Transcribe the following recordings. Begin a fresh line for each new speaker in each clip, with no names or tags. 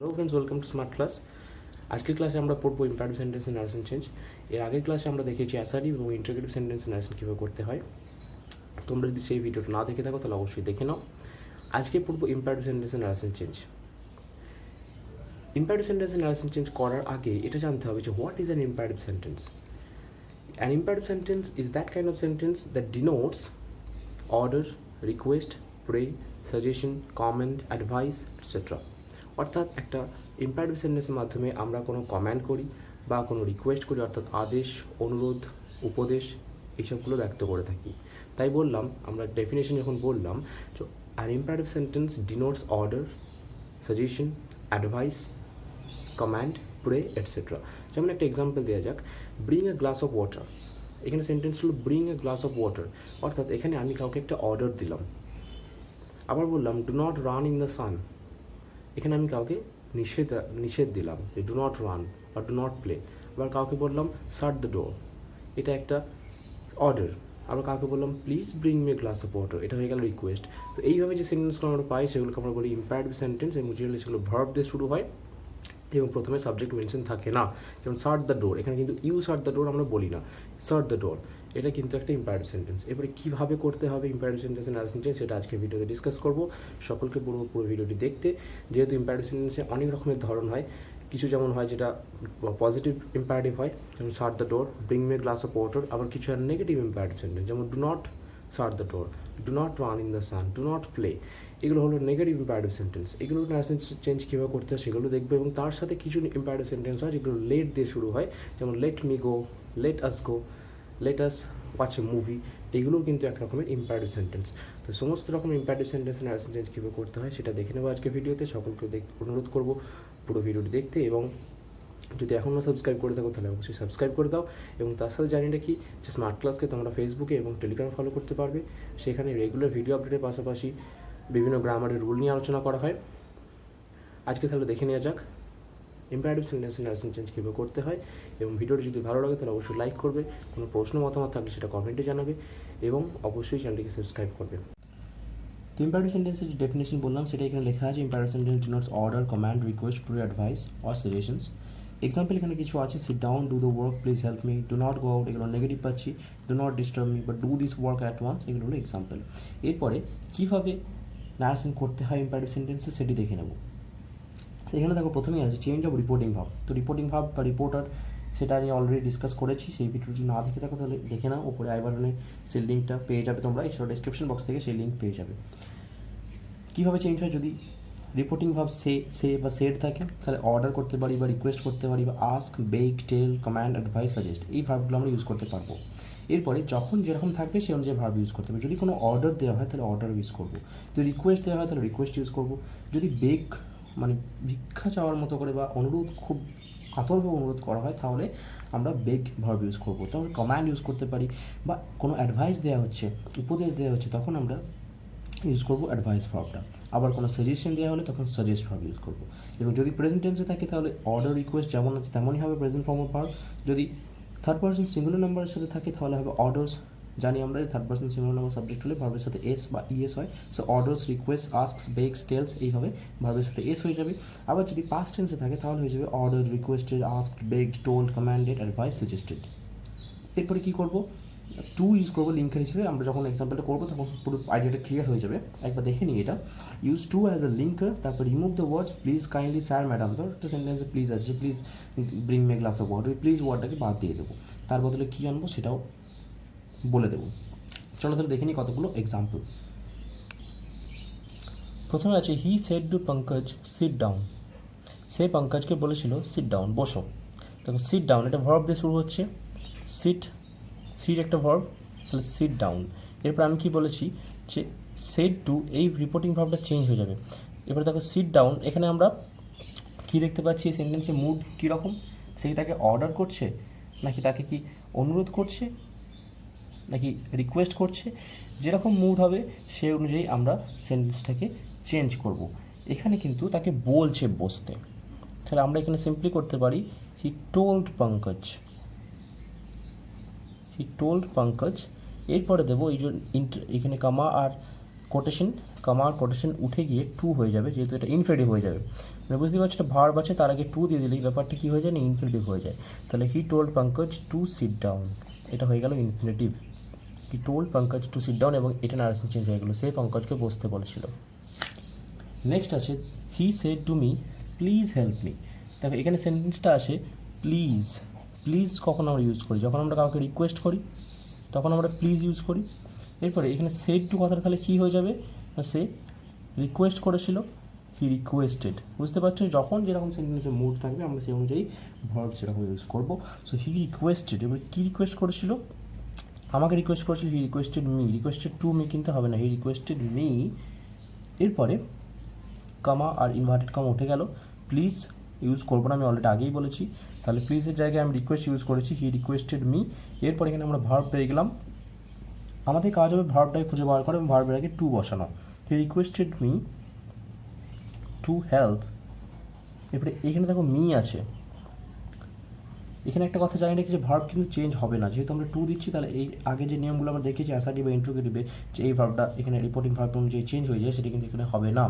Hello friends, welcome to smart class. আজকের ক্লাসে আমরা পড়বো imperative sentence and narration change. এর আগের ক্লাসে আমরা দেখেছি অ্যাসার্টিভ এবং ইন্টারোগেটিভ সেন্টেন্স নারেশন কীভাবে করতে হয়। তোমরা যদি সেই ভিডিওটা না দেখে থাকো তাহলে অবশ্যই দেখে নাও। আজকে পড়বো imperative sentence and narration change. Imperative sentence and narration change করার আগে এটা জানতে হবে যে what is an imperative sentence. An imperative sentence is that kind of sentence that denotes order, request, pray, suggestion, comment, advice, etc. অর্থাৎ একটা imperative সেন্টেন্সের মাধ্যমে আমরা কোনো কমেন্ট করি বা কোনো রিকোয়েস্ট করি, অর্থাৎ আদেশ, অনুরোধ, উপদেশ এইসবগুলো ব্যক্ত করে থাকি। তাই বললাম, আমরা ডেফিনেশন যখন বললাম, তো an imperative sentence denotes order, suggestion, advice, command, pray, etcetera. যেমন একটা এক্সাম্পল দেওয়া যাক, bring a glass of water. এখানে সেন্টেন্স হলো bring a glass of water, অর্থাৎ এখানে আমি কাউকে একটা অর্ডার দিলাম। আবার বললাম do not run in the sun, এখানে আমি কাউকে নিষেধ দিলাম যে ডু নট রান বা ডু নট প্লে। আবার কাউকে বললাম শাট দ্য ডোর, এটা একটা অর্ডার। আবার কাউকে বললাম please bring me a glass of water, এটা হয়ে গেল রিকোয়েস্ট। তো এইভাবে যে সেন্টেন্সগুলো আমরা পাই সেগুলোকে আমরা বলি ইম্পারেটিভ সেন্টেন্স, এবং জেনারেলি সেগুলো ভার্ব দিয়ে শুরু হয় এবং প্রথমে সাবজেক্ট মেনশন থাকে না। যেমন শাট দ্য ডোর, এখানে কিন্তু ইউ শাট দ্য ডোর আমরা বলি না, শাট দ্য ডোর, এটা কিন্তু একটা ইম্পারেটিভ সেন্টেন্স। এবারে কীভাবে করতে হবে ইম্পারেটিভ সেন্টেন্সের নারেশন চেঞ্জ, সেটা আজকে ভিডিওতে ডিসকাস করবো। সকলকে পুরো ভিডিওটি দেখতে। যেহেতু ইম্পারেটিভ সেন্টেন্সে অনেক রকমের ধরন হয়, কিছু যেমন হয় যেটা পজিটিভ ইম্পারেটিভ হয়, যেমন শাট the door, bring me a glass of water. আবার কিছু আর নেগেটিভ ইম্পারেটিভ সেন্টেন্স, যেমন do not shut the door, do not run in the San, do not play. এগুলো হলো নেগেটিভ ইম্পারেটিভ সেন্টেন্স। এগুলো নারেশন চেঞ্জ কীভাবে করতে হয় সেগুলো দেখবে। এবং তার সাথে কিছু ইম্পারেটিভ সেন্টেন্স হয় যেগুলো লেট দিয়ে শুরু হয়, যেমন লেট মি গো, লেট আস গো, লেট আস ওয়াচ এ মুভি। এগুলোও কিন্তু এক রকমের ইম্পারেটিভ সেন্টেন্স। তো সমস্ত রকম ইম্পারেটিভ সেন্টেন্স নারেশন চেঞ্জ কীভাবে করতে হয় সেটা দেখে নেবো আজকে ভিডিওতে। সকলকে অনুরোধ করবো পুরো ভিডিওটি দেখতে, এবং যদি এখনও সাবস্ক্রাইব করে থাকো তাহলে অবশ্যই সাবস্ক্রাইব করে দাও। এবং তার সাথে জানি রাখি যে স্মার্ট ক্লাসকে তোমরা ফেসবুকে এবং টেলিগ্রামে ফলো করতে পারবে। সেখানে রেগুলার ভিডিও আপডেটের পাশাপাশি বিভিন্ন গ্রামারের রুল নিয়ে আলোচনা করা হয়। আজকে তাহলে দেখে নেওয়া যাক ইম্পারেটিভ সেন্টেন্স নারেশন চেঞ্জ কীভাবে করতে হয়। এবং ভিডিওটি যদি ভালো লাগে তাহলে অবশ্যই লাইক করবে, কোনো প্রশ্ন মতামত থাকলে সেটা কমেন্টে জানাবে, এবং অবশ্যই চ্যানেলটিকে সাবস্ক্রাইব করবে। তো ইম্পারেটিভ সেন্টেন্সের যে ডেফিনেশন বললাম সেটা এখানে লেখা আছে, imperative sentence denotes order, command, request, pray, advice or suggestions. Example এখানে কিছু আছে, sit down, do the work, please help me, do not go out, এগুলো নেগেটিভ পাচ্ছি, do not disturb me, but do this work at once, এগুলো হলো example. এরপরে কীভাবে narration করতে হয় ইম্পারেটিভ সেন্টেন্সে সেটি দেখে নেব। এখানে দেখো প্রথমেই আছে চেঞ্জ অফ রিপোর্টিং ভার্ব। তো রিপোর্টিং ভার্ব বা রিপোর্টার সেটা আমি অলরেডি ডিসকাস করেছি, সেই ভিডিওটি না দেখে থাকো তাহলে দেখে নাও, ওপরে আই বাটনে সেই লিঙ্কটা পেয়ে যাবে তোমরা, এছাড়াও ডিসক্রিপশন বক্স থেকে সেই লিঙ্ক পেয়ে যাবে। কীভাবে চেঞ্জ হয়, যদি রিপোর্টিং ভার্ব সে বা সেড থাকে তাহলে অর্ডার করতে পারি বা রিকোয়েস্ট করতে পারি, বা আস্ক, বেগ, টেল, কমান্ড, অ্যাডভাইস, সাজেস্ট, এই ভার্বগুলো আমরা ইউজ করতে পারবো। এরপরে যখন যেরকম থাকবে সেই অনুযায়ী ভার্ব ইউজ করতে হবে। যদি কোনো অর্ডার দেওয়া হয় তাহলে অর্ডার ইউজ করবো, যদি রিকোয়েস্ট দেওয়া হয় তাহলে রিকোয়েস্ট ইউজ করবো, যদি বেগ মানে ভিক্ষা চাওয়ার মতো করে বা অনুরোধ খুব কাতরভাবে অনুরোধ করা হয় তাহলে আমরা বেগ ভার্ব ইউজ করবো। তাহলে কমান্ড ইউজ করতে পারি, বা কোনো অ্যাডভাইস দেওয়া হচ্ছে, উপদেশ দেওয়া হচ্ছে, তখন আমরা ইউজ করবো অ্যাডভাইস ভার্বটা। আবার কোনো সাজেশন দেওয়া হলে তখন সাজেস্ট ভার্ব ইউজ করবো। এবং যদি প্রেজেন্ট টেন্সে থাকে তাহলে অর্ডার, রিকোয়েস্ট যেমন আছে তেমনই হবে প্রেজেন্ট ফর্ম অফ ভার্ব। যদি থার্ড পার্সন সিঙ্গুলার নাম্বারের সাথে থাকে তাহলে হবে অর্ডার্স। জানি আমরা যে third person singular number subject হলে ভার্বের সাথে এস বা ইএস হয়, so orders, request, asks, bags, tales, এইভাবে ভার্বের সাথে এস হয়ে যাবে। আবার যদি পাস্ট টেন্সে থাকে তাহলে হয়ে যাবে order, requested, asked, begged, told, commanded, advice, suggested. এরপরে কী করবো, টু ইউজ করবো লিঙ্কের হিসেবে। আমরা যখন এক্সাম্পলটা করবো তখন পুরো আইডিয়াটা ক্লিয়ার হয়ে যাবে। একবার দেখে নিই এটা, use to as a linker, তারপর remove the words please, kindly, sir, madam. ধর একটা সেন্টেন্সে প্লিজ আছে, please bring me glass of water, please ওয়ার্ডটাকে বাদ দিয়ে দেবো, তার বদলে কী আনবো সেটাও বলে দেবো। চলো তাহলে দেখে নিই কতগুলো এক্সাম্পল। প্রথমে আছে he said to Pankaj sit down. সে পঙ্কজকে বলেছিল সিট ডাউন, বসো। দেখো সিট ডাউন এটা ভার্ব দিয়ে শুরু হচ্ছে, সিট একটা ভার্ব, তাহলে সিট ডাউন। এরপর আমি কি বলেছি যে সেড টু, এই রিপোর্টিং ভার্বটা চেঞ্জ হয়ে যাবে। এবার দেখো সিট ডাউন, এখানে আমরা কি দেখতে পাচ্ছি, এই সেন্টেন্সে মুড কীরকম, সে তাকে অর্ডার করছে, নাকি তাকে কি অনুরোধ করছে, নাকি রিকোয়েস্ট করছে। যেরকম মুড হবে সেই অনুযায়ী আমরা সেন্টেন্সটাকে চেঞ্জ করব। এখানে কিন্তু তাকে বলছে বসতে, তাহলে আমরা এখানে সিম্পলি করতে পারি হি টোল্ড পঙ্কজ, হি টোল্ড পঙ্কজ। এরপরে দেবো এই যে এখানে কমা আর কোটেশন উঠে গিয়ে টু হয়ে যাবে, যেহেতু এটা ইনফিনিটিভ হয়ে যাবে।
মানে বুঝতে পারছো, একটা ভার্ব আছে তার আগে টু দিয়ে দিলেই ব্যাপারটা কী হয়ে যায় না, ইনফিনিটিভ হয়ে যায়। তাহলে he told Pankaj to sit down, এটা হয়ে গেল infinitive. He told Pankaj to sit down, এবং এটা নারেশন চেঞ্জ হয়ে গেলো, সে পঙ্কজকে বসতে বলেছিল। নেক্সট আছে he said to me please help me. দেখো এখানে সেন্টেন্সটা আছে প্লিজ। প্লিজ কখন আমরা ইউজ করি? যখন আমরা কাউকে রিকোয়েস্ট করি তখন আমরা প্লিজ ইউজ করি। এরপরে এখানে সেড টু কথাটা তাহলে কী হয়ে যাবে না, সে রিকোয়েস্ট করেছিল, হি রিকোয়েস্টেড। বুঝতে পারছো, যখন যেরকম সেন্টেন্সের মুড থাকবে আমরা সেই অনুযায়ী ভার্ব সেরকম ইউজ করবো। সো হি রিকোয়েস্টেড, এবার কী রিকোয়েস্ট করেছিল? আমাকে রিকোয়েস্ট করেছিল, হি requested me. Requested to me কিন্তু হবে না, হি রিকোয়েস্টেড মি। এরপরে কমা আর ইনভার্টেড কমা উঠে গেল, প্লিজ ইউজ করবো না, আমি অলরেডি আগেই বলেছি। তাহলে প্লিজের জায়গায় আমি রিকোয়েস্ট ইউজ করেছি, হি রিকোয়েস্টেড মি। এরপর এখানে আমরা ভার্ব পেয়ে গেলাম। আমাদের কাজ হবে ভার্বটাকে খুঁজে বার করে এবং ভার্বের আগে টু বসানো। হি রিকোয়েস্টেড মি টু হেল্প। এরপরে এখানে দেখো মি আছে, এখানে একটা কথা জানি রেখে যে ভার্ব কিন্তু চেঞ্জ হবে না, যেহেতু আমরা টু দিচ্ছি। তাহলে এই আগে যে নিয়মগুলো আমরা দেখেছি অ্যাসার্টিভ বা ইন্ট্রোগেটিভে, যে এই ভার্বটা এখানে রিপোর্টিং ভার্ব অনুযায়ী চেঞ্জ হয়ে যায়, সেটা কিন্তু এখানে হবে না।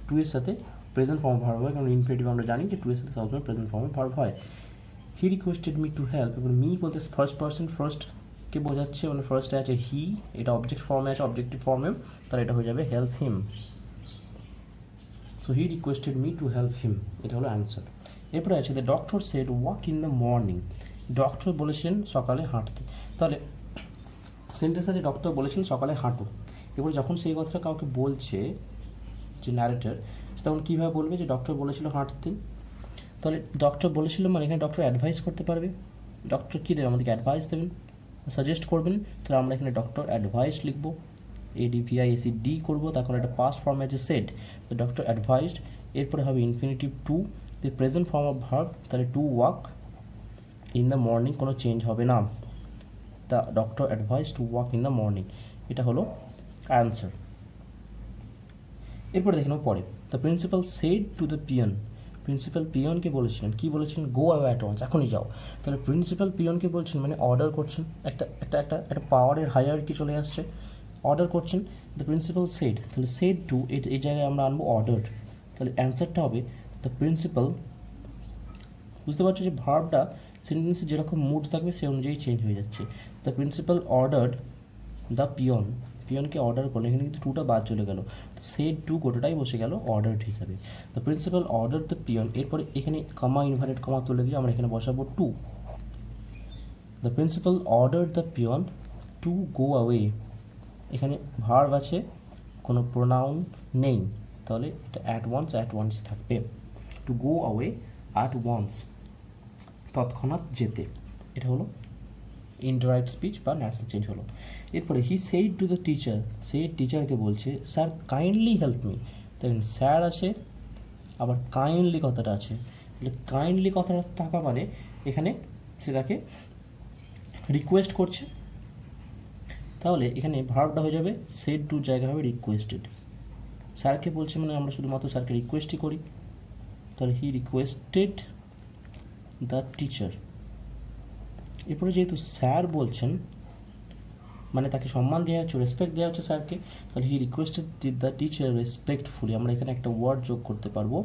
টু এর সাথে প্রেজেন্ট ফর্ম ভার্ব হয়, কারণ ইনফিনিটিভ আমরা জানি যে টু এর সাথে সবসময় প্রেজেন্ট ফর্মে ভার্ব হয়। হি রিকোয়েস্টেড মি টু হেল্প, এবার মি বলতে ফার্স্ট পার্সন ফার্স্টকে বোঝাচ্ছে, মানে ফার্স্টে আছে হি, এটা অবজেক্ট ফর্মে আছে, অবজেক্টিভ ফর্মে, তাহলে এটা হয়ে যাবে help him. So he requested me to help him, এটা হলো অ্যান্সার। এরপরে আছে the doctor said walk in the morning. Doctor বলেছেন সকালে হাঁটতে। তাহলে সেন্টেন্স আছে ডক্টর বলেছেন সকালে হাঁটো। এবারে যখন সেই কথাটা কাউকে বলছে যে ন্যারেটর, তখন কীভাবে বলবে যে ডক্টর বলেছিল হাঁটতে। তাহলে ডক্টর বলেছিল মানে এখানে ডক্টর অ্যাডভাইস করতে পারবে। ডক্টর কী দেবে? আমাদেরকে অ্যাডভাইস দেবেন, সাজেস্ট করবেন। তাহলে আমরা এখানে ডক্টর অ্যাডভাইস লিখবো, ADVISED করবো। তারপর একটা পাস্ট ফর্মে আছে সেড, তো ডক্টর অ্যাডভাইসড। এরপরে হবে infinitive to, the present form of verb, তাহলে to walk in the morning, কোনো চেঞ্জ হবে না। The doctor advise to walk in the morning, এটা হলো অ্যান্সার। এরপরে দেখে নেব পরে, the principal said to the peon. Principal পিয়নকে বলেছিলেন, কি বলেছিলেন? গো অ্যাওয়ে অ্যাট ওয়ান্স, এখনই যাও। তাহলে প্রিন্সিপাল পিয়নকে বলছেন মানে অর্ডার করছেন, একটা একটা একটা একটা পাওয়ারের হায়ারার্কি চলে আসছে, অর্ডার করছেন। দ্য প্রিন্সিপাল সেড, তাহলে সেড টু এই জায়গায় আমরা আনবো অর্ডার, তাহলে অ্যান্সারটা হবে দ্য প্রিন্সিপাল। বুঝতে পারছো যে ভার্বটা সেন্টেন্সে যেরকম মুড থাকবে সেই অনুযায়ী চেঞ্জ হয়ে যাচ্ছে। The principal ordered the peon, পিয়নকে অর্ডার করলেন, এখানে কিন্তু টুটা বাদ চলে গেল, সেড টু গোটাটাই বসে গেল অর্ডার্ড হিসাবে। The principal order the peon, এরপরে এখানে কমা ইনভার্টেড কমা তুলে দিয়ে আমরা এখানে বসাবো to. The principal order the peon to go away, এখানে ভার্ব আছে, কোনো প্রোনাউন নেই, তাহলে এটা অ্যাট ওয়ান্স থাকবে। To go away at once, তৎক্ষণাৎ যেতে, এটা হলো ইনডাইরেক্ট স্পিচ বা ন্যারেশন চেঞ্জ হলো। এরপরে he said to the teacher, সে টিচারকে বলছে স্যার কাইন্ডলি হেল্প মি। দেখেন স্যার আছে আবার কাইন্ডলি কথাটা আছে, তাহলে কাইন্ডলি কথাটা থাকা মানে এখানে সে তাকে রিকোয়েস্ট করছে, তাহলে এখানে ভার্বটা হয়ে যাবে সেড টু জায়গা হবে রিকোয়েস্টেড। স্যারকে বলছে মানে আমরা শুধুমাত্র স্যারকে রিকোয়েস্টই করি, তাহলে হি রিকোয়েস্টেড দ্য টিচার। এরপরে যেহেতু স্যার বলছেন মানে তাকে সম্মান দেওয়া হচ্ছে, রেসপেক্ট দেওয়া হচ্ছে স্যারকে, তাহলে হি রিকোয়েস্টেড দ্য টিচার রেসপেক্টফুলি, আমরা এখানে একটা ওয়ার্ড যোগ করতে পারবো,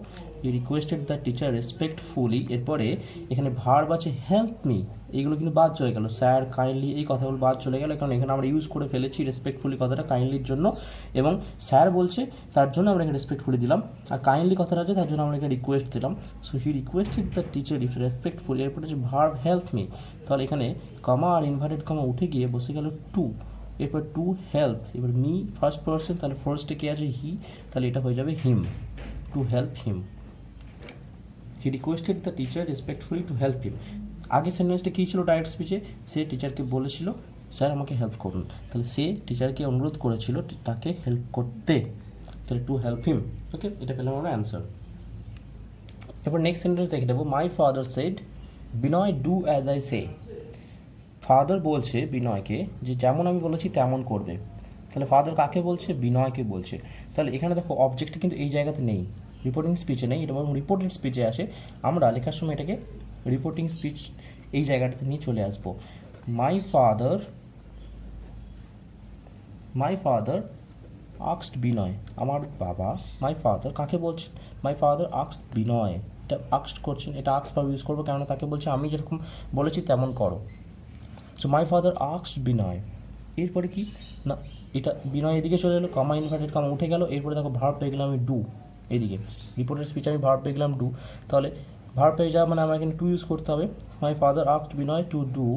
হি রিকোয়েস্টেড দ্য টিচার রেসপেক্টফুলি। এরপরে এখানে ভার্ব আছে হেল্প মি, এইগুলো কিন্তু বাদ চলে গেল, স্যার কাইন্ডলি এই কথাগুলো বাদ চলে গেল, কারণ এখানে আমরা ইউজ করে ফেলেছি রেসপেক্টফুলি কথাটা কাইন্ডলির জন্য, এবং স্যার বলছে তার জন্য আমরা এখানে রেসপেক্টফুলি দিলাম, আর কাইন্ডলি কথাটা আছে তার জন্য আমরা এখানে রিকোয়েস্ট দিলাম। So he requested the teacher respectfully. এরপরে হচ্ছে ভার্ব হেল্প মি, তাহলে এখানে কমা আর ইনভার্টেড কমা উঠে গিয়ে বসে গেল টু, এরপর টু হেল্প, এবার মি ফার্স্ট পার্সন, তাহলে ফার্স্টে কে আছে হি, তাহলে এটা হয়ে যাবে him, to help him. He requested the teacher respectfully to help him. আগে সেন্টেন্সটা কী ছিল ডাইরেক্ট স্পিচে? সে টিচারকে বলেছিল স্যার আমাকে হেল্প করুন, তাহলে সে টিচারকে অনুরোধ করেছিল তাকে হেল্প করতে, তাহলে টু হেল্প হিম। ওকে, এটা পেলাম আমরা অ্যান্সার। এরপর নেক্সট সেন্টেন্স দেখে নেবো, মাই father shed Binoy do as I say. Father বলছে বিনয়কে যে যেমন আমি বলেছি তেমন করবে, তাহলে ফাদার কাকে বলছে? বিনয়কে বলছে। তাহলে এখানে দেখো অবজেক্টটা কিন্তু এই জায়গাতে নেই, রিপোর্টিং স্পিচে নেই, এটা বরং রিপোর্টেড স্পিচে আসে। আমরা লেখার সময় এটাকে রিপোর্টিং স্পিচ এই জায়গাটাতে নিয়ে চলে আসবো। মাই ফাদার আক্সড বিনয়, আমার বাবা, মাই ফাদার, কাকে বলছেন? মাই ফাদার আক্সড বিনয়, এটা আক্সড করছেন, এটা আক্স ভাবে ইউজ করবো, কেননা তাকে বলছে আমি যেরকম বলেছি তেমন করো। সো মাই ফাদার আক্সড বিনয়, এরপরে কি না, এটা বিনয় এদিকে চলে এলো, কমা ইনভার্টেড কমা উঠে গেল, এরপরে দেখো ভার্ব পেয়ে গেলাম আমি ডু, এদিকে রিপোর্টের স্পিচ আমি ভার্ব পেয়ে গেলাম ডু, তাহলে ভার্ব পেয়ে যাওয়া মানে আমার এখানে টু ইউজ করতে হবে। মাই ফাদার আক্সড বিনয় টু ডু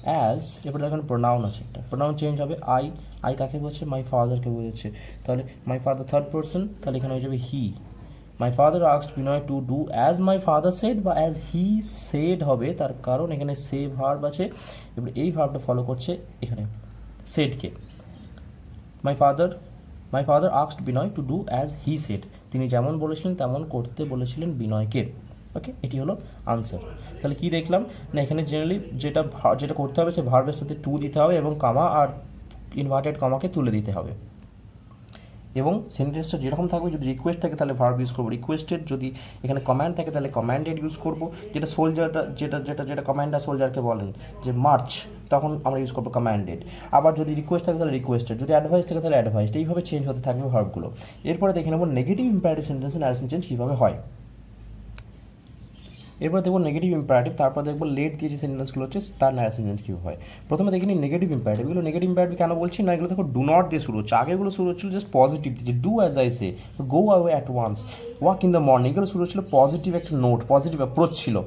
অ্যাজ, এরপরে দেখেন প্রোনাউন আছে, একটা প্রোনাউন চেঞ্জ হবে, আই, আই কাকে বলছে? মাই ফাদারকে বোঝাচ্ছে, তাহলে মাই ফাদার থার্ড পার্সন, তাহলে এখানে হয়ে যাবে he. My father asked Binoy to do as my father said, বা অ্যাজ হি সেড হবে, তার কারণ এখানে সে ভার্ব আছে, এবার এই ভার্বটা ফলো করছে এখানে সেডকে। My father asked Binoy to do as he said, তিনি যেমন বলেছিলেন তেমন করতে বলেছিলেন বিনয়কে। ওকে, এটি হলো আনসার। তাহলে কি দেখলাম না, এখানে জেনারেলি যেটা করতে হবে সে ভার্বের সাথে টু দিতে হবে এবং কামা আর ইনভার্টেড কমাকে তুলে দিতে হবে, এবং সেন্টেন্সটা যেরকম থাকবে, যদি রিকোয়েস্ট থাকে তাহলে ভার্ব ইউজ করবো রিকোয়েস্টেড, যদি এখানে কমান্ড থাকে তাহলে কমান্ডেড ইউজ করবো, যেটা সোলজারটা যেটা কমান্ডার সোলজারকে বলেন যে মার্চ, তখন আমরা ইউজ করবো কমান্ডেড। আবার যদি রিকোয়েস্ট থাকে তাহলে রিকোয়েস্টেড, যদি অ্যাডভাইস থাকে তাহলে অ্যাডভাইসড, এইভাবে চেঞ্জ হতে থাকবে ভার্বগুলো। এরপরে দেখে নেবো নেগেটিভ ইম্পারেটিভ সেন্টেন্সে ন্যারেশন চেঞ্জ কীভাবে হয়। এরপর দেখবো নেগেটিভ ইম্পারেটিভ, তারপর দেখবো লেট দিয়ে যে সেন্টেন্সগুলো হচ্ছে তার ন্যারেশন চেঞ্জ কীভাবে হয়। প্রথমে দেখে নিই নেগেটিভ ইম্পারেটিভ। এগুলো নেগেটিভ ইম্পারেটিভ কেন বলছি না, এগুলো দেখো ডু নট দিয়ে শুরু হচ্ছে, আগেগুলো শুরু হচ্ছিল জাস্ট পজিটিভ দিয়ে, do as I say, go away at once, walk in the morning, এগুলো শুরু হচ্ছিল পজিটিভ একটা নোট, পজিটিভ অ্যাপ্রোচ ছিল।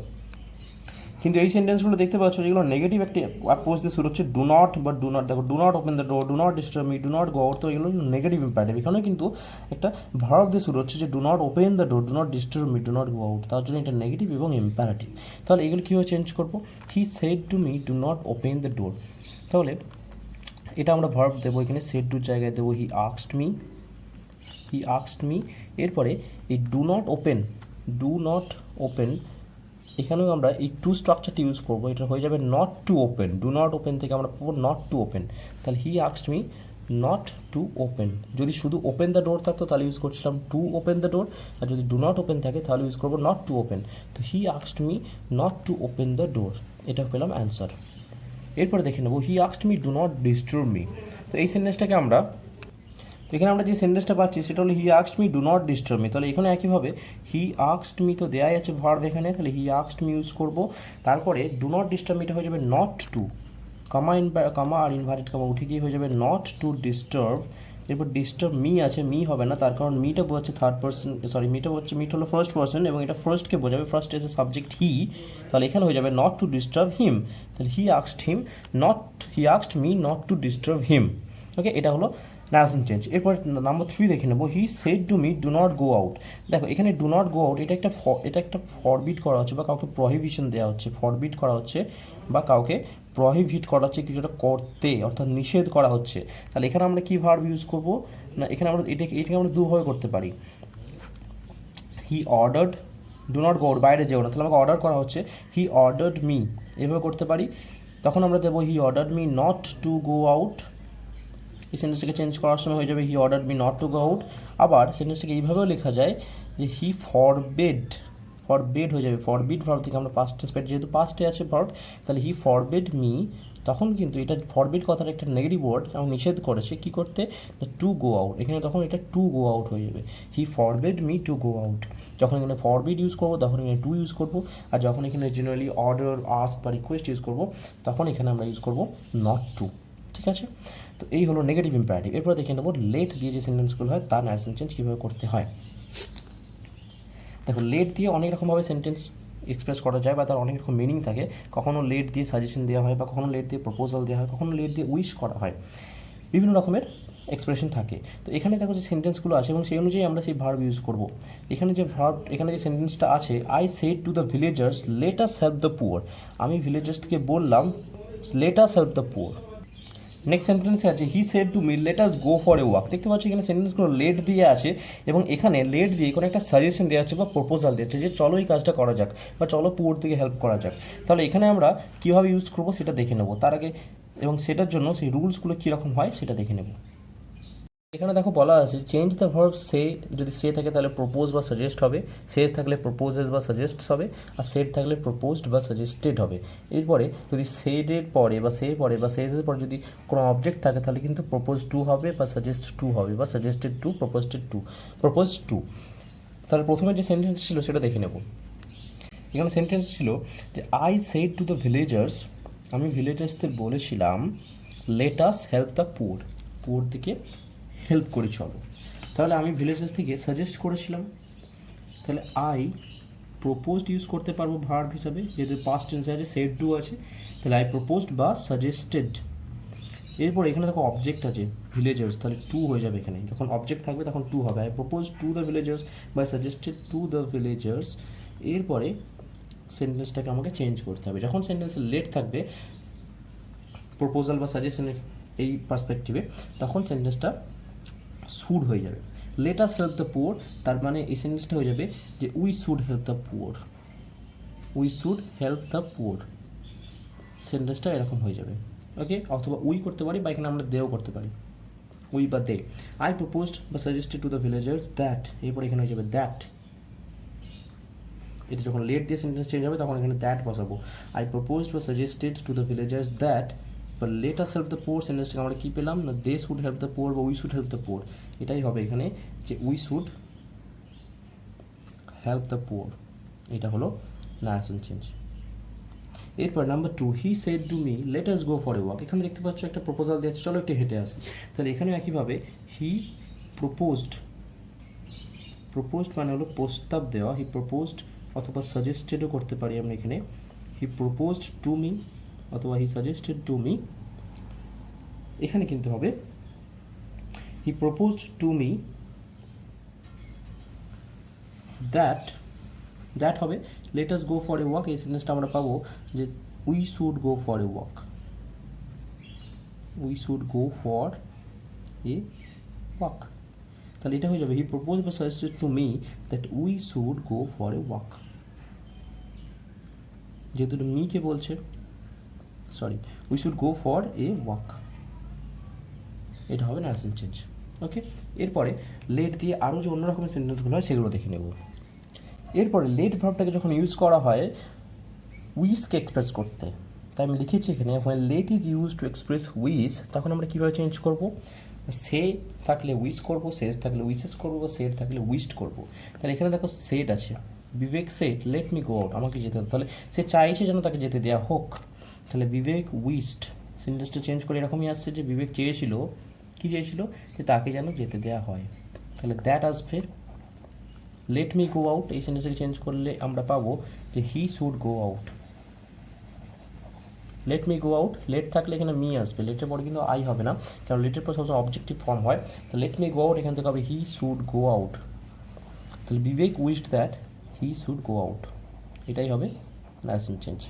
কিন্তু এই সেন্টেন্সগুলো দেখতে পাচ্ছ যেগুলো নেগেটিভ একটি অ্যাপ্রোচ দিয়ে শুরু হচ্ছে, ডু নট বা ডু নট, দেখো do not open the door, do not disturb me, do not go out, তো এগুলো নেগেটিভ ইম্পারেটিভ। এখানেও কিন্তু একটা ভার্ব দিয়ে শুরু হচ্ছে যে do not open the door, do not disturb me, do not go out, তার জন্য এটা নেগেটিভ এবং ইম্পারেটিভ। তাহলে এগুলো কীভাবে চেঞ্জ করবো? হি said to me do not open the ডোর, তাহলে এটা আমরা ভার্ব দেবো, এখানে সেড টুর জায়গায় দেবো হি আক্সড মি, এরপরে এই ডু নট ওপেন, এখানেও আমরা এই টু স্ট্রাকচারটি ইউজ করবো, এটা হয়ে যাবে not to open, do not open থেকে আমরা পাবো নট টু ওপেন, তাহলে হি আক্সড মি নট টু ওপেন। যদি শুধু ওপেন দ্য ডোর থাকতো তাহলে ইউজ করছিলাম টু ওপেন দ্য ডোর, আর যদি ডু নট ওপেন থাকে তাহলে ইউজ করবো নট টু ওপেন, তো হি আক্সড me not to open the door, এটা পেলাম অ্যান্সার। এরপরে দেখে নেবো হি আক্সড me do not disturb me, তো এই সেন্টেন্সটাকে আমরা, তো এখানে আমরা যে সেন্টেন্সটা পাচ্ছি সেটা হলো হি আক্সড me do not disturb me, তাহলে এখানে একইভাবে হি আক্সড মি তো দেয়াই আছে ভার্ব এখানে, তাহলে হি আক্সড মি ইউজ করবো, তারপরে ডু নট ডিস্টার্ব মিটা হয়ে যাবে নট টু, কামা আর ইনভার্টেড কামা উঠে গিয়ে হয়ে যাবে নট টু ডিস্টার্ব, এরপর ডিস্টার্ব মি আছে, মি হবে না, তার কারণ মিটা বোঝাচ্ছে থার্ড পার্সন, সরি মিটা হলো ফার্স্ট পার্সন এবং এটা ফার্স্টকে বোঝাবে, first as a subject he, তাহলে এখানে হয়ে যাবে নট টু ডিস্টার্ব হিম, তাহলে হি আক্সড me not to disturb him. Okay, এটা হলো ন্যারেশন চেঞ্জ। এরপর নাম্বার 3 দেখে নেবো he said to me do not go out, দেখো এখানে ডু নট গো আউট, এটা একটা ফরবিট করা হচ্ছে বা কাউকে প্রহিবিশন দেওয়া হচ্ছে, ফরবিট করা হচ্ছে বা কাউকে প্রহিবিট করা হচ্ছে কিছুটা করতে, অর্থাৎ নিষেধ করা হচ্ছে, তাহলে এখানে আমরা কি ভার্ব ইউজ করবো না, এখানে আমরা এটাকে আমরা দুভাবে করতে পারি, he ordered, do not go out বাইরে যেও না, তাহলে আমাকে অর্ডার করা হচ্ছে, হি অর্ডার্ড মি, এভাবে করতে পারি, তখন আমরা দেবো he ordered me not two go out, এই সেন্টেন্সটাকে চেঞ্জ করার সময় হয়ে যাবে he ordered me not two go out. আবার সেন্টেন্সটাকে এইভাবেও লেখা যায় যে হি ফরবেড হয়ে যাবে, ফরবিড ভার্ব থেকে আমরা পাস্ট টেন্স পেয়েছি, যেহেতু পাস্টে আছে ভার্ব, তাহলে হি ফরবেড মি, তখন কিন্তু এটা ফরবিড কথার একটা নেগেটিভ ওয়ার্ড, এবং নিষেধ করেছে কি করতে, টু গো আউট, এখানে তখন এটা টু গো আউট হয়ে যাবে, he forbade me to go out, যখন এখানে ফরবিড ইউজ করবো তখন এখানে টু ইউজ করবো, আর যখন এখানে জেনারেলি অর্ডার, আস্ক বা রিকোয়েস্ট ইউজ করবো তখন এখানে আমরা ইউজ করবো নট টু। ঠিক আছে, তো এই হলো নেগেটিভ ইম্পারেটিভ। এরপর দেখে নেবো লেট দিয়ে যে সেন্টেন্সগুলো হয় তার ন্যারেশন চেঞ্জ কীভাবে করতে হয়। দেখো লেট দিয়ে অনেক রকমভাবে সেন্টেন্স এক্সপ্রেস করা যায় বা তার অনেক রকম মিনিং থাকে, কখনো লেট দিয়ে সাজেশন দেওয়া হয় বা কখনো লেট দিয়ে প্রপোজাল দেওয়া হয়, কখনো লেট দিয়ে উইশ করা হয়, বিভিন্ন রকমের এক্সপ্রেশন থাকে। তো এখানে দেখো যে সেন্টেন্সগুলো আছে এবং সেই অনুযায়ী আমরা সেই ভার্ব ইউজ করব। এখানে যে সেন্টেন্সটা আছে, I said to the villagers late us help the poor, আমি ভিলেজার্সকে বললাম late us help the poor. Next সেন্টেন্সে আছে he said to me let us go for a walk, দেখতে পাচ্ছি এখানে সেন্টেন্সগুলো লেট দিয়ে আছে এবং এখানে লেট দিয়ে কোনো একটা সাজেশন দেওয়া আছে বা প্রপোজাল দেওয়া আছে যে চলো এই কাজটা করা যাক বা চলো পুয়ার থেকে হেল্প করা যাক। তাহলে এখানে আমরা কীভাবে ইউজ করবো সেটা দেখে নেবো, তার আগে এবং সেটার জন্য সেই রুলসগুলো কীরকম হয় সেটা দেখে নেব। এখানে দেখো বলা আছে চেঞ্জ দ্য ভার্ব সে, যদি সে থাকে তাহলে প্রপোজ বা সাজেস্ট হবে, সে থাকলে প্রপোজেস বা সাজেস্টস হবে, আর সেড থাকলে প্রপোজড বা সাজেস্টেড হবে। এরপরে যদি সেডের পরে বা সে পরে বা সেজের পরে যদি কোনো অবজেক্ট থাকে তাহলে কিন্তু প্রপোজ টু হবে বা সাজেস্ট টু হবে বা সাজেস্টেড টু, প্রপোজ টু। তাহলে প্রথমে যে সেন্টেন্স ছিল সেটা দেখে নেব। এখানে সেন্টেন্স ছিল যে I said to the villagers, আমি ভিলেজার্সদের বলেছিলাম late us help the poor, poor দিকে হেল্প করে চলো। তাহলে আমি ভিলেজার্স থেকে সাজেস্ট করেছিলাম, তাহলে আই প্রপোজড ইউজ করতে পারবো ভার্ব হিসাবে, যেহেতু পাস্ট টেন্সে আছে, সেড টু আছে, তাহলে আই প্রপোজড বা সাজেস্টেড। এরপর এখানে দেখো অবজেক্ট আছে ভিলেজার্স, তাহলে টু হয়ে যাবে এখানে, যখন অবজেক্ট থাকবে তখন টু হবে। I propose to the villagers বা সাজেস্টেড টু দ্য ভিলেজার্স। এরপরে সেন্টেন্সটাকে আমাকে চেঞ্জ করতে হবে, যখন সেন্টেন্সে লেট থাকবে প্রপোজাল বা সাজেশনের এই পার্সপেক্টিভে, তখন সেন্টেন্সটা শুড হয়ে যাবে। Late us help the poor, তার মানে এই সেন্টেন্সটা হয়ে যাবে যে we should help the poor, we should help the poor. সেন্টেন্সটা এরকম হয়ে যাবে, ওকে। অথবা উই করতে পারি বা এখানে আমরা দেও করতে পারি, উই বা দে। আই প্রপোজড বা suggested to the villagers that, এরপর এখানে হয়ে যাবে দ্যাট। এটা যখন লেট দিয়ে সেন্টেন্স চেঞ্জ হবে তখন এখানে দ্যাট বসাবো। আই প্রপোজড বা suggested to the villagers that, বা let us help the poor সেন্টেন্সটাকে আমরা কী পেলাম না, they should help the poor বা we should help the poor. এটাই হবে এখানে যে we should help the poor, এটা হলো নারেশন চেঞ্জ। এরপর number two, he said to me let us go for a walk. এখানে দেখতে পাচ্ছ একটা প্রপোজাল দিয়েছে, চলো একটু হেঁটে আসি। তাহলে এখানেও একইভাবে হি প্রপোজড, প্রপোজড মানে হলো প্রস্তাব দেওয়া, হি প্রপোজড অথবা সাজেস্টেডও করতে পারি আমরা এখানে। হি প্রপোজড টু মি অথবা হি সাজেস্টেড টু মি। এখানে কিন্তু হবে he proposed to me that, that হবে let us go for a walk. এই সেন্টেন্সটা আমরা পাবো যে we should go for a walk, we should go for a walk. তাহলে এটা হয়ে যাবে হি প্রপোজ বা suggested to me that we should go for a walk. যেহেতু মিকে বলছে, sorry, we should go for a walk, এটা হবে নারেশন চেঞ্জ, ওকে। এরপরে লেট দিয়ে আরও যে অন্য রকমের সেন্টেন্সগুলো হয় সেগুলো দেখে নেব। এরপরে লেট ভার্বটাকে যখন ইউজ করা হয় উইসকে এক্সপ্রেস করতে, তাই আমি লিখেছি এখানে when let is use to express wish, তখন আমরা কীভাবে চেঞ্জ করব, সে থাকলে উইস করব, সেজ থাকলে উইসেস করব, বা সেড থাকলে উইস্ট করব। তাহলে এখানে দেখো সেড আছে, Bibek said let me go out, আমাকে যেতে হবে, তাহলে সে চাইছে যেন তাকে যেতে দেওয়া হোক। তাহলে বিবেক উইস্ট, সেন্টেন্সটা চেঞ্জ করে এরকমই আসছে যে বিবেক চেয়েছিল, কী চেয়েছিল, যে তাকে যেন যেতে দেওয়া হয়। তাহলে দ্যাট আসবে। লেট মি গো আউট, এই সেন্টেন্সটাকে চেঞ্জ করলে আমরা পাবো যে he should go out. Let me go out, let থাকলে এখানে মি আসবে, লেটের পরে কিন্তু আই হবে না, কারণ লেটের পর সবসময় অবজেক্টিভ ফর্ম হয়। তো লেট মি গো আউট এখান থেকে হবে হি শুড গো আউট। তাহলে Bibek wished that he should go out, এটাই হবে নারেশন চেঞ্জ।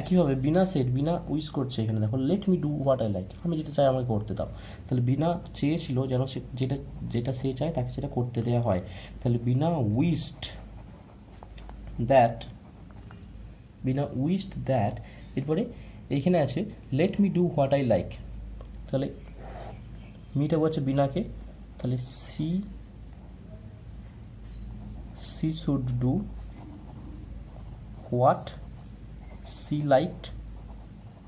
একইভাবে বিনা সেড, বিনা উইশ করছে, এখানে দেখো late me do what I like, আমি যেটা চাই আমাকে করতে দাও। তাহলে বিনা চেয়েছিল যেন সে যেটা যেটা সে চায় তাকে সেটা করতে দেওয়া হয়। তাহলে Bina wished that, Bina wished that. এরপরে এইখানে আছে let me do what I like, তাহলে মিটা বলছে বিনাকে, তাহলে she should do what she liked,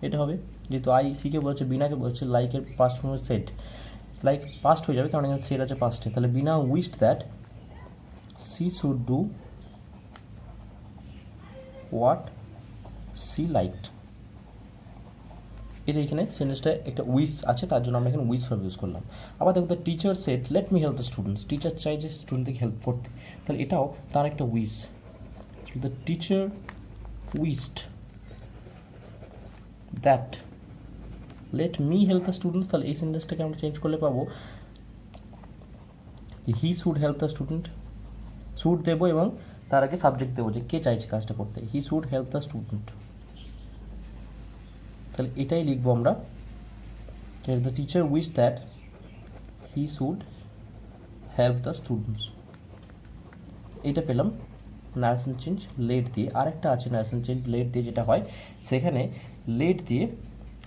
এটা হবে। যেহেতু আই সিকে বলছে, বিনাকে বলছে, লাইকের পাস্ট ফর্মে সেট, লাইক পাস্ট হয়ে যাবে কারণ এখানে সেট আছে পাস্টে। তাহলে Bina wished that she should do what she liked. এটা এখানে সেন্টেন্সটা একটা উইশ আছে, তার জন্য আমরা এখানে উইশ ভার্ব ইউজ করলাম। আবার দেখো the teacher said let me help the students, teacher চাই যে স্টুডেন্টকে হেল্প করতে, তাহলে এটাও তার একটা wish. The teacher wished that let me help the students, তাহলে এই সেন্টেন্সটাকে আমরা চেঞ্জ করলে পাবো he should help the student, should দেবো এবং তার আগে সাবজেক্ট দেবো যে কে চাইছে কাজটা করতে, he should help the student. তাহলে এটাই লিখবো আমরা, the teacher wish that he should help the students. এটা পেলাম নারেশন চেঞ্জ লেট দিয়ে। আরেকটা আছে নারেশন চেঞ্জ লেট দিয়ে, যেটা হয় সেখানে লেট দিয়ে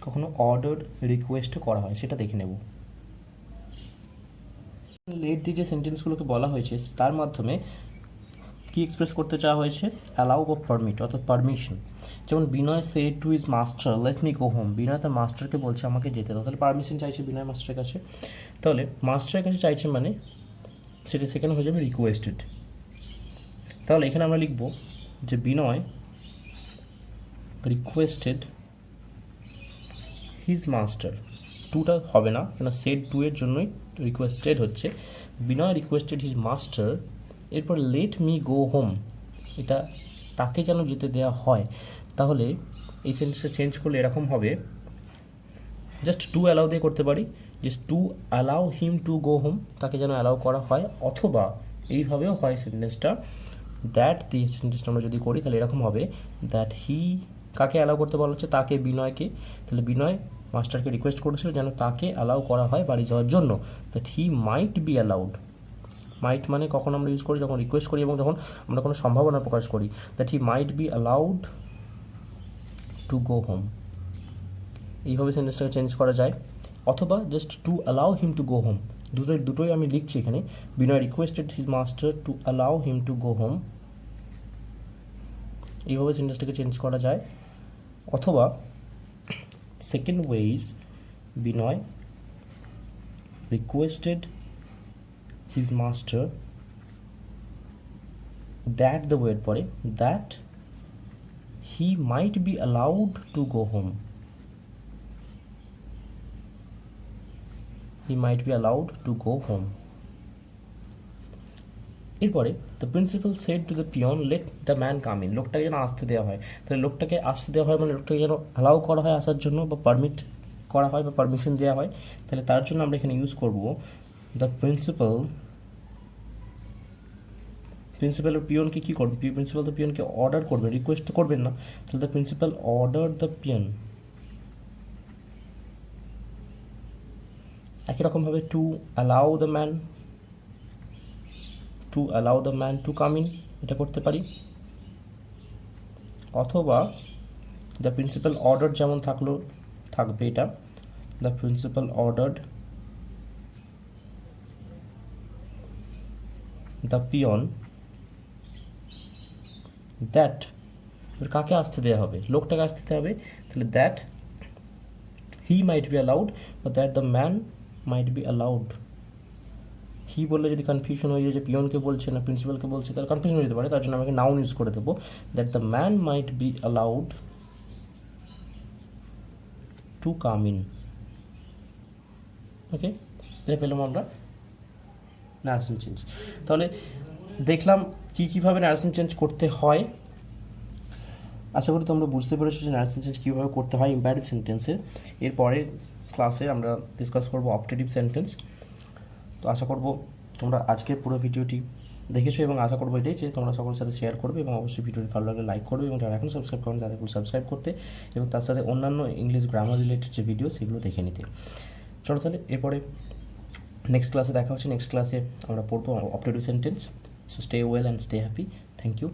কখনো অর্ডার রিকোয়েস্টও করা হয়, সেটা দেখে নেব। লেট দিয়ে যে সেন্টেন্সগুলোকে বলা হয়েছে তার মাধ্যমে কি এক্সপ্রেস করতে চাওয়া হয়েছে, অ্যালাউ বা পারমিট অর্থাৎ পারমিশন। যেমন Binoy said to his master let me go home, বিনয় তার মাস্টারকে বলছে আমাকে যেতে দাও, তাহলে পারমিশন চাইছে বিনয় মাস্টারের কাছে। তাহলে মাস্টারের কাছে চাইছে মানে সেটা সেখানে হয়ে যাবে রিকোয়েস্টেড। তাহলে এখানে আমরা লিখব যে বিনয় রিকোয়েস্টেড হিজ মাস্টার, টুটা হবে না কেন সেড টু এর জন্যই রিকোয়েস্টেড হচ্ছে। বিনয় রিকোয়েস্টেড হিজ মাস্টার, এরপর লেট মি গো হোম, এটা তাকে যেন যেতে দেওয়া হয়। তাহলে এই সেন্টেন্সটা চেঞ্জ করলে এরকম হবে, জাস্ট টু অ্যালাউ দিয়ে করতে পারি, just to allow him to go home, তাকে যেন অ্যালাউ করা হয়। অথবা এইভাবেও হয় সেন্টেন্সটা, দ্যাট দিয়ে সেন্টেন্সটা আমরা যদি করি তাহলে এরকম হবে, দ্যাট হি, কাকে অ্যালাউ করতে বলা হচ্ছে, তাকে, বিনয়কে। তাহলে বিনয় মাস্টারকে রিকোয়েস্ট করেছিল যেন তাকে অ্যালাউ করা হয় বাড়ি যাওয়ার জন্য, that he might be allowed. Might মানে কখন আমরা ইউজ করি, যখন রিকোয়েস্ট করি এবং যখন আমরা কোনো সম্ভাবনা প্রকাশ করি, that he might be allowed to go home. এইভাবে সেন্টেন্সটাকে চেঞ্জ করা যায়। অথবা just to allow him to go home, দুটোই আমি লিখছি এখানে, Binoy requested his master to allow him to go home, এইভাবে সেন্টেন্সটাকে চেঞ্জ করা যায়। অথবা second way is Binoy requested his master, that the ওয়ের পরে, that he might be allowed to go home, he might be allowed to go home. এরপরে the principal said to the peon let the man come in, লোকটাকে যেন আসতে দেওয়া হয়। তাহলে লোকটাকে আসতে দেওয়া হয় মানে লোকটাকে যেন অ্যালাউ করা হয় আসার জন্য, বা পারমিট করা হয় বা পারমিশন দেওয়া হয়। তাহলে তার জন্য আমরা এখানে ইউজ করব দ্য প্রিন্সিপালের পিয়নকে কী করবে, প্রিন্সিপাল দ্য পিয়নকে অর্ডার করবে, রিকোয়েস্ট তো করবেন না। তাহলে the principal order the peon, একই রকমভাবে to allow the man to come in, এটা করতে পারি। অথবা দ্য প্রিন্সিপাল অর্ডার যেমন থাকবে এটা, the principal ordered the peon that, কাকে আসতে দেওয়া হবে, লোকটাকে আসতে দেওয়া হবে। তাহলে that he might be allowed বা that the man might be allowed. He বললে যদি কনফিউশন হয়ে যায় যে পিয়নকে বলছে না প্রিন্সিপালকে বলছে, তাহলে কনফিউশন হয়ে যেতে পারে, তার জন্য আমাকে নাউন ইউজ করে দেবো, that the man might be allowed to come in. Okay, এটা পেলাম আমরা নারেশন চেঞ্জ। তাহলে দেখলাম কীভাবে নারেশন চেঞ্জ করতে হয়। আশা করি তোমরা বুঝতে পেরেছো যে নারেশন চেঞ্জ কীভাবে করতে হয় ইম্পারেটিভ সেন্টেন্সে। এরপরে ক্লাসে আমরা ডিসকাস করবো অবজেক্টিভ সেন্টেন্স। তো আশা করবো তোমরা আজকের পুরো ভিডিওটি দেখেছো এবং আশা করবো এটাই যে তোমরা সকলের সাথে শেয়ার করবে এবং অবশ্যই ভিডিওটি ভালো লাগলে লাইক করবে এবং যারা এখন সাবস্ক্রাইব করেন তাদের সাবস্ক্রাইব করতে এবং তার সাথে অন্যান্য ইংলিশ গ্রামার রিলেটেড যে ভিডিও সেগুলো দেখে নিতে। চলো তাহলে এরপরে নেক্সট ক্লাসে দেখা হচ্ছে। নেক্সট ক্লাসে আমরা পড়বো objective sentence. So stay well and stay happy. Thank you.